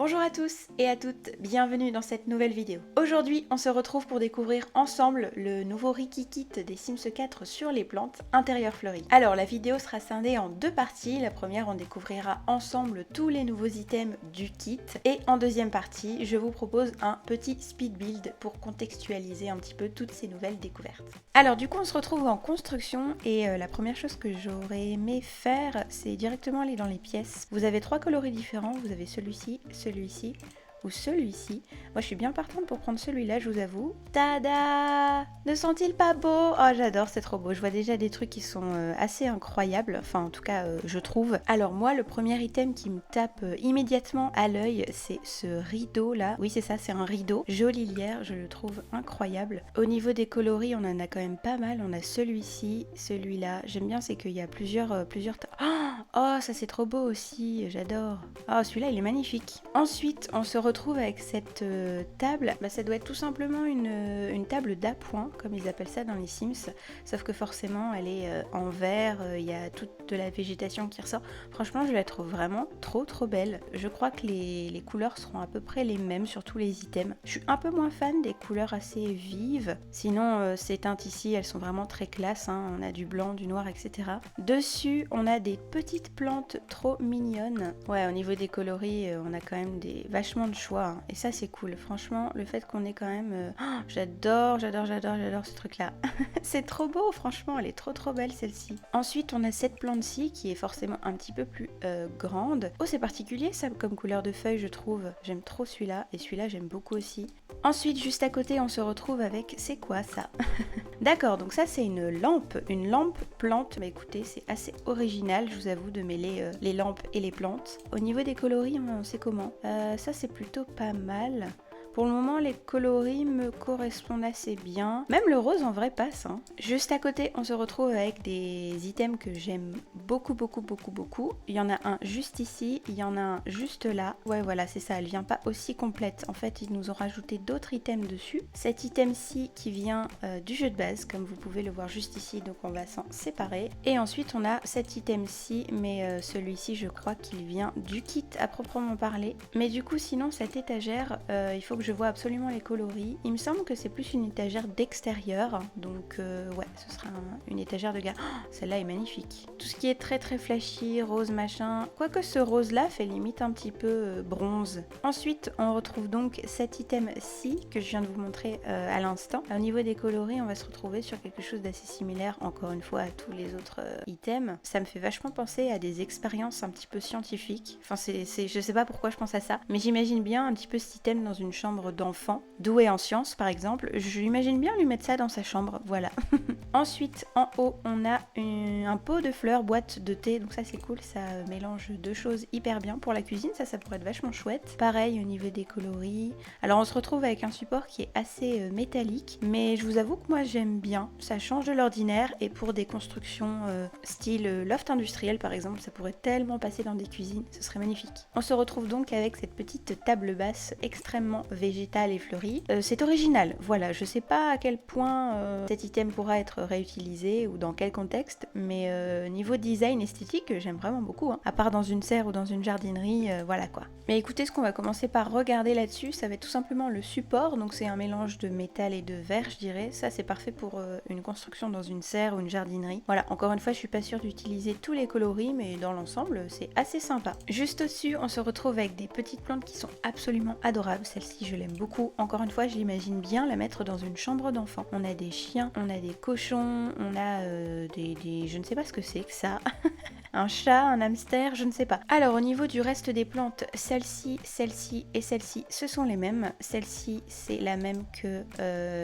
Bonjour à tous et à toutes, bienvenue dans cette nouvelle vidéo. Aujourd'hui, on se retrouve pour découvrir ensemble le nouveau Riki Kit des Sims 4 sur les plantes intérieures fleuries. Alors la vidéo sera scindée en deux parties. La première, on découvrira ensemble tous les nouveaux items du kit. Et en deuxième partie, je vous propose un petit speed build pour contextualiser un petit peu toutes ces nouvelles découvertes. Alors du coup, on se retrouve en construction et la première chose que j'aurais aimé faire, c'est directement aller dans les pièces. Vous avez trois coloris différents, vous avez celui-ci, celui-ci ou celui-ci. Moi je suis bien partante pour prendre celui-là, je vous avoue. Tada! Ne sont-ils pas beaux? Oh j'adore, c'est trop beau. Je vois déjà des trucs qui sont assez incroyables, enfin en tout cas je trouve. Alors moi le premier item qui me tape immédiatement à l'œil, c'est ce rideau là. Oui c'est ça, c'est un rideau. Jolie lierre, je le trouve incroyable. Au niveau des coloris, on en a quand même pas mal. On a celui-ci, celui-là. J'aime bien, c'est qu'il y a plusieurs... Oh ça c'est trop beau aussi, j'adore. Oh celui-là il est magnifique. Ensuite on se retrouve avec cette table. Ça doit être tout simplement une table d'appoint, comme ils appellent ça dans les Sims. Sauf que forcément elle est en verre, il y a toute de la végétation qui ressort. Franchement je la trouve vraiment trop belle. Je crois que les couleurs seront à peu près les mêmes sur tous les items. Je suis un peu moins fan des couleurs assez vives. Sinon ces teintes ici elles sont vraiment très classe, hein. On a du blanc, du noir, etc. Dessus on a des petites plantes trop mignonnes. Ouais, au niveau des coloris on a quand même vachement de choix, hein. Et ça c'est cool. Franchement le fait qu'on ait quand même... Oh, j'adore ce truc là. C'est trop beau, franchement elle est trop belle celle-ci. Ensuite on a cette plante-ci qui est forcément un petit peu plus grande. Oh c'est particulier ça comme couleur de feuille je trouve. J'aime trop celui-là et celui-là j'aime beaucoup aussi. Ensuite juste à côté on se retrouve avec... C'est quoi ça? D'accord, donc ça c'est une lampe plante. Bah écoutez, c'est assez original, je vous avoue, de mêler les lampes et les plantes. Au niveau des coloris, on sait comment. Ça c'est plutôt pas mal. Pour le moment, les coloris me correspondent assez bien. Même le rose en vrai passe, hein. Juste à côté, on se retrouve avec des items que j'aime beaucoup. Il y en a un juste ici, il y en a un juste là. Ouais, voilà, c'est ça, elle vient pas aussi complète. En fait, ils nous ont rajouté d'autres items dessus. Cet item-ci qui vient du jeu de base, comme vous pouvez le voir juste ici, donc on va s'en séparer. Et ensuite, on a cet item-ci, mais celui-ci, je crois qu'il vient du kit à proprement parler. Mais du coup, sinon, cette étagère, il faut que je vois absolument les coloris. Il me semble que c'est plus une étagère d'extérieur, donc ouais, ce sera une étagère de garde. Oh, celle-là est magnifique. Tout ce qui est très flashy, rose machin, quoique ce rose-là fait limite un petit peu bronze. Ensuite, on retrouve donc cet item-ci que je viens de vous montrer à l'instant. Au niveau des coloris, on va se retrouver sur quelque chose d'assez similaire, encore une fois, à tous les autres items. Ça me fait vachement penser à des expériences un petit peu scientifiques. Enfin, je sais pas pourquoi je pense à ça, mais j'imagine bien un petit peu cet item dans une chambre d'enfant, doué en sciences par exemple. Je l'imagine bien lui mettre ça dans sa chambre, voilà. Ensuite, en haut, on a un pot de fleurs, boîte de thé, donc ça c'est cool, ça mélange deux choses hyper bien. Pour la cuisine, ça pourrait être vachement chouette. Pareil au niveau des coloris. Alors on se retrouve avec un support qui est assez métallique, mais je vous avoue que moi j'aime bien. Ça change de l'ordinaire et pour des constructions style loft industriel par exemple, ça pourrait tellement passer dans des cuisines, ce serait magnifique. On se retrouve donc avec cette petite table basse extrêmement végétale et fleurie. C'est original, voilà, je sais pas à quel point cet item pourra être réutilisé ou dans quel contexte, mais niveau design esthétique, j'aime vraiment beaucoup, hein. À part dans une serre ou dans une jardinerie, voilà quoi. Mais écoutez, ce qu'on va commencer par regarder là-dessus, ça va être tout simplement le support, donc c'est un mélange de métal et de verre, je dirais. Ça c'est parfait pour une construction dans une serre ou une jardinerie. Voilà, encore une fois, je suis pas sûre d'utiliser tous les coloris, mais dans l'ensemble, c'est assez sympa. Juste au-dessus, on se retrouve avec des petites plantes qui sont absolument adorables. Celle-ci, je l'aime beaucoup. Encore une fois, je l'imagine bien la mettre dans une chambre d'enfant. On a des chiens, on a des cochons, on a je ne sais pas ce que c'est que ça. Un chat, un hamster, je ne sais pas. Alors au niveau du reste des plantes, celle-ci, celle-ci et celle-ci, ce sont les mêmes. Celle-ci, c'est la même que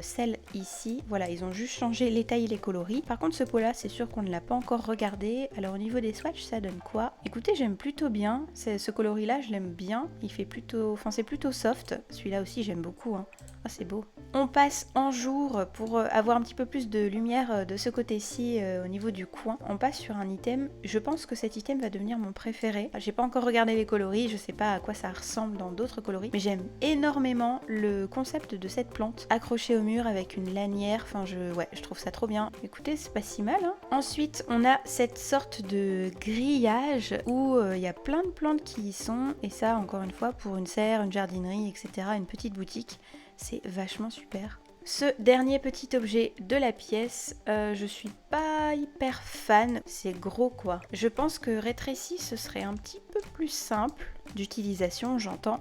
celle ici. Voilà, ils ont juste changé les tailles et les coloris. Par contre, ce pot-là, c'est sûr qu'on ne l'a pas encore regardé. Alors au niveau des swatchs, ça donne quoi? Écoutez, j'aime plutôt bien. Ce coloris-là, je l'aime bien. Il fait plutôt... Enfin, c'est plutôt soft. Celui-là aussi, j'aime beaucoup, hein. Oh, c'est beau. On passe en jour pour avoir un petit peu plus de lumière de ce côté-ci au niveau du coin. On passe sur un item, je pense que cet item va devenir mon préféré. J'ai pas encore regardé les coloris, je sais pas à quoi ça ressemble dans d'autres coloris, mais j'aime énormément le concept de cette plante accrochée au mur avec une lanière. Enfin, je trouve ça trop bien. Écoutez, c'est pas si mal, hein. Ensuite, on a cette sorte de grillage où il y a plein de plantes qui y sont, et ça, encore une fois, pour une serre, une jardinerie, etc., une petite boutique, c'est vachement super. Ce dernier petit objet de la pièce, je suis pas hyper fan, c'est gros quoi. Je pense que rétréci ce serait un petit peu plus simple d'utilisation, j'entends.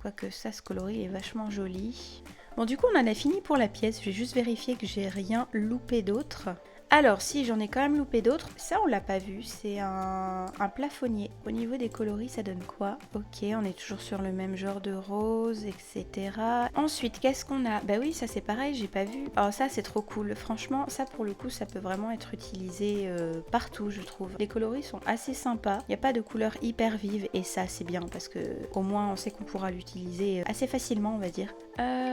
Quoique ça, ce coloris est vachement joli. Bon, du coup on en a fini pour la pièce, je vais juste vérifier que j'ai rien loupé d'autre. Alors si, j'en ai quand même loupé d'autres. Ça on l'a pas vu, c'est un plafonnier. Au niveau des coloris ça donne quoi? Ok, on est toujours sur le même genre de rose, etc. Ensuite qu'est-ce qu'on a? Bah oui, ça c'est pareil, j'ai pas vu. Oh ça c'est trop cool, franchement ça pour le coup ça peut vraiment être utilisé partout je trouve. Les coloris sont assez sympas, il n'y a pas de couleur hyper vive et ça c'est bien parce que au moins on sait qu'on pourra l'utiliser assez facilement on va dire.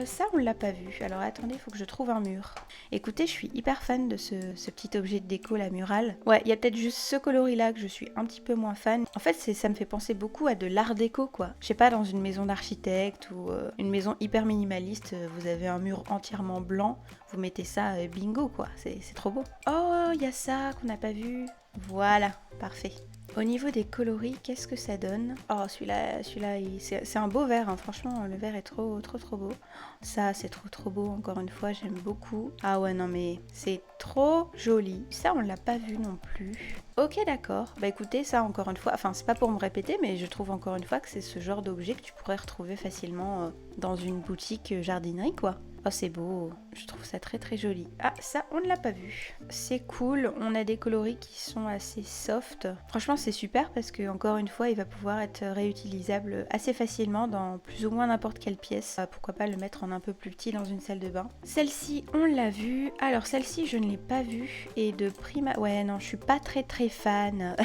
Ça on l'a pas vu, alors attendez, il faut que je trouve un mur. Écoutez, je suis hyper fan de ce petit objet de déco, la murale. Ouais, il y a peut-être juste ce coloris là que je suis un petit peu moins fan. En fait, ça me fait penser beaucoup à de l'art déco quoi. Je sais pas, dans une maison d'architecte ou une maison hyper minimaliste, vous avez un mur entièrement blanc, vous mettez ça, bingo quoi, c'est trop beau. Oh, il y a ça qu'on n'a pas vu. Voilà, parfait. Au niveau des coloris, qu'est-ce que ça donne? Oh, celui-là, c'est un beau vert, hein. Franchement, le vert est trop beau. Ça, c'est trop beau, encore une fois, j'aime beaucoup. Ah ouais, non mais c'est trop joli. Ça, on l'a pas vu non plus. Ok, d'accord. Bah écoutez, ça, encore une fois, enfin, c'est pas pour me répéter, mais je trouve encore une fois que c'est ce genre d'objet que tu pourrais retrouver facilement dans une boutique jardinerie, quoi. Oh, c'est beau, je trouve ça très joli. Ah, ça, on ne l'a pas vu. C'est cool, on a des coloris qui sont assez soft. Franchement, c'est super parce que, encore une fois, il va pouvoir être réutilisable assez facilement dans plus ou moins n'importe quelle pièce. Pourquoi pas le mettre en un peu plus petit dans une salle de bain. Celle-ci, on l'a vue. Alors, celle-ci, je ne l'ai pas vue. Et de prime... Ouais, non, je suis pas très fan.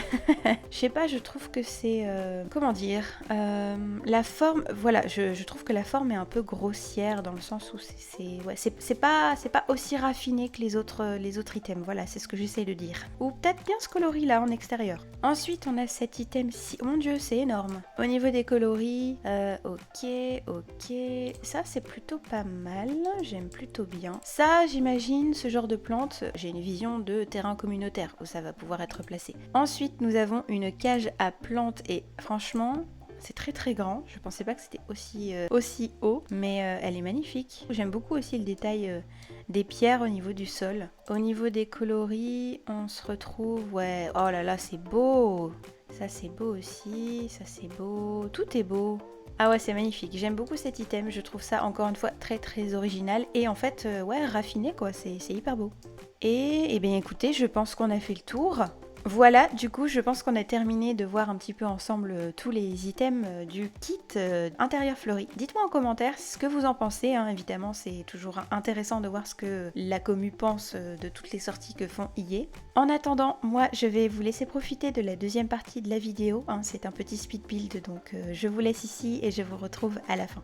Je sais pas, je trouve que c'est... comment dire la forme... Voilà, je trouve que la forme est un peu grossière dans le sens où c'est pas aussi raffiné que les autres items, voilà, c'est ce que j'essaye de dire. Ou peut-être bien ce coloris là en extérieur. Ensuite on a cet item-ci, mon dieu c'est énorme. Au niveau des coloris, ok, ça c'est plutôt pas mal, j'aime plutôt bien. Ça j'imagine ce genre de plante, j'ai une vision de terrain communautaire où ça va pouvoir être placé. Ensuite nous avons une cage à plantes et franchement... C'est très grand, je pensais pas que c'était aussi haut, mais elle est magnifique. J'aime beaucoup aussi le détail des pierres au niveau du sol. Au niveau des coloris, on se retrouve, ouais, oh là là, c'est beau. Ça c'est beau aussi, ça c'est beau, tout est beau. Ah ouais, c'est magnifique, j'aime beaucoup cet item, je trouve ça encore une fois très original et en fait, ouais, raffiné quoi, c'est hyper beau. Et bien écoutez, je pense qu'on a fait le tour. Voilà, du coup, je pense qu'on a terminé de voir un petit peu ensemble tous les items du kit intérieur fleuri. Dites-moi en commentaire ce que vous en pensez, hein. Évidemment, c'est toujours intéressant de voir ce que la commu pense de toutes les sorties que font EA. En attendant, moi, je vais vous laisser profiter de la deuxième partie de la vidéo, hein. C'est un petit speed build, donc je vous laisse ici et je vous retrouve à la fin.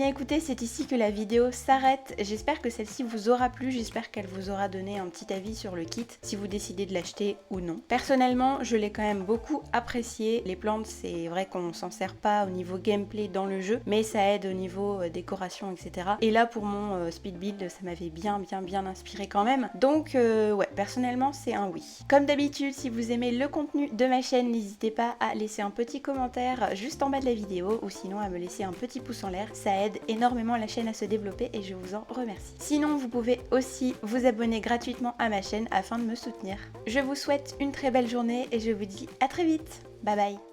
bien écoutez, c'est ici que la vidéo s'arrête. J'espère que celle-ci vous aura plu, j'espère qu'elle vous aura donné un petit avis sur le kit, si vous décidez de l'acheter ou non. Personnellement, je l'ai quand même beaucoup apprécié. Les plantes, c'est vrai qu'on s'en sert pas au niveau gameplay dans le jeu, mais ça aide au niveau décoration, etc. Et là, pour mon speed build, ça m'avait bien inspiré quand même. Donc ouais, personnellement, c'est un oui. Comme d'habitude, si vous aimez le contenu de ma chaîne, n'hésitez pas à laisser un petit commentaire juste en bas de la vidéo ou sinon à me laisser un petit pouce en l'air. Ça aide énormément la chaîne à se développer et je vous en remercie. Sinon, vous pouvez aussi vous abonner gratuitement à ma chaîne afin de me soutenir. Je vous souhaite une très belle journée et je vous dis à très vite. Bye bye.